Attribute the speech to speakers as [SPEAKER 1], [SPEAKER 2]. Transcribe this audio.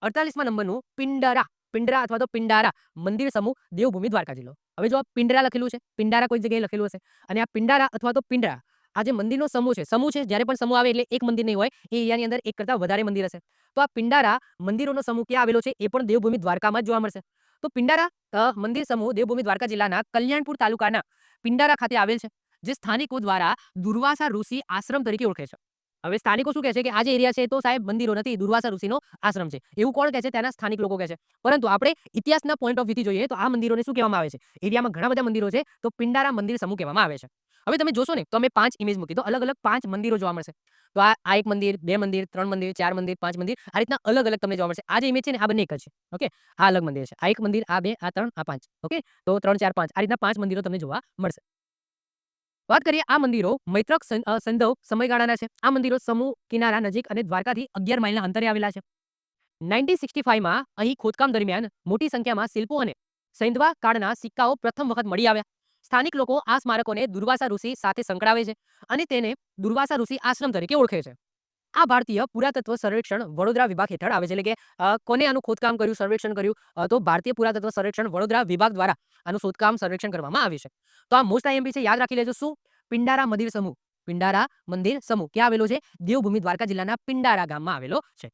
[SPEAKER 1] 48મા નંબરનું પિંડરા પિંડરા અથવા તો પિંડારા મંદિર સમૂહ દેવભૂમિ દ્વારકા જિલ્લો. હવે જો આ પિંડરા લખેલું છે, પિંડારા કોઈ જગ્યાએ લખેલું હશે અને આ પિંડારા અથવા તો પિંડરા આ જે મંદિરનો સમૂહ છે જ્યારે પણ સમૂહ આવે એટલે એક મંદિર નહીં હોય, એ એરિયાની અંદર એક કરતાં વધારે મંદિર હશે. તો આ પિંડારા મંદિરોનો સમૂહ ક્યાં આવેલો છે એ પણ દેવભૂમિ દ્વારકામાં જ જોવા મળશે. તો પિંડારા મંદિર સમૂહ દેવભૂમિ દ્વારકા જિલ્લાના કલ્યાણપુર તાલુકાના પિંડારા ખાતે આવેલ છે, જે સ્થાનિકો દ્વારા દુર્વાસા ઋષિ આશ્રમ તરીકે ઓળખે છે. હવે સ્થાનિકો શું કહે છે કે આ જે એરિયા છે તો સાહેબ મંદિરો નથી, દુર્વાસા ઋષિનો આશ્રમ છે. એવું કોણ કહે છે? ત્યાંના સ્થાનિક લોકો કહે છે. પરંતુ આપણે ઇતિહાસના પોઈન્ટ ઓફ વ્યૂથી જોઈએ તો આ મંદિરોને શું કહેવામાં આવે છે? એરિયામાં ઘણા બધા મંદિરો છે તો પિંડારા મંદિર સમૂહ કહેવામાં આવે છે. હવે તમે જોશો ને તો અમે 5 ઇમેજ મૂકી તો અલગ અલગ 5 મંદિરો જોવા મળશે. તો આ એક મંદિર, 2 મંદિર, 3 મંદિર, 4 મંદિર, 5 મંદિર, આ રીતના અલગ અલગ તમને જોવા મળશે. આ જે ઇમેજ છે ને આ બંને એક જ છે. ઓકે, આ અલગ મંદિર છે. આ એક મંદિર, આ 2, આ 3, આ 5. ઓકે, તો 3, 4, 5 આ રીતના 5 મંદિરો તમને જોવા મળશે. વાત કરીએ આ મંદિરો મૈત્રક સંધવ સમયગાળાના છે. આ મંદિરો સમૂહ કિનારા નજીક અને દ્વારકાથી 11 માઇલના અંતરે આવેલા છે. 1965માં અહીં ખોદકામ દરમિયાન મોટી સંખ્યામાં શિલ્પો અને સૈંધવા કાળના સિક્કાઓ પ્રથમ વખત મળી આવ્યા. સ્થાનિક લોકો આ સ્મારકોને દુર્વાસા ઋષિ સાથે સંકળાવે છે અને તેને દુર્વાસા ઋષિ આશ્રમ તરીકે ઓળખે છે. આ ભારતીય પુરાતત્વ સર્વેક્ષણ વડોદરા વિભાગ હેઠળ આવે છે. એટલે કે કોને આનું ખોદકામ કર્યું, સર્વેક્ષણ કર્યું? તો ભારતીય પુરાતત્વ સર્વેક્ષણ વડોદરા વિભાગ દ્વારા આનું શોધકામ સર્વેક્ષણ કરવામાં આવ્યું છે. તો આ મોસ્ટ આઈએમપી છે, યાદ રાખી લેજો. શું? પિંડારા મંદિર સમૂહ. પિંડારા મંદિર સમૂહ ક્યાં આવેલો છે? દેવભૂમિ દ્વારકા જિલ્લાના પિંડારા ગામમાં આવેલો છે.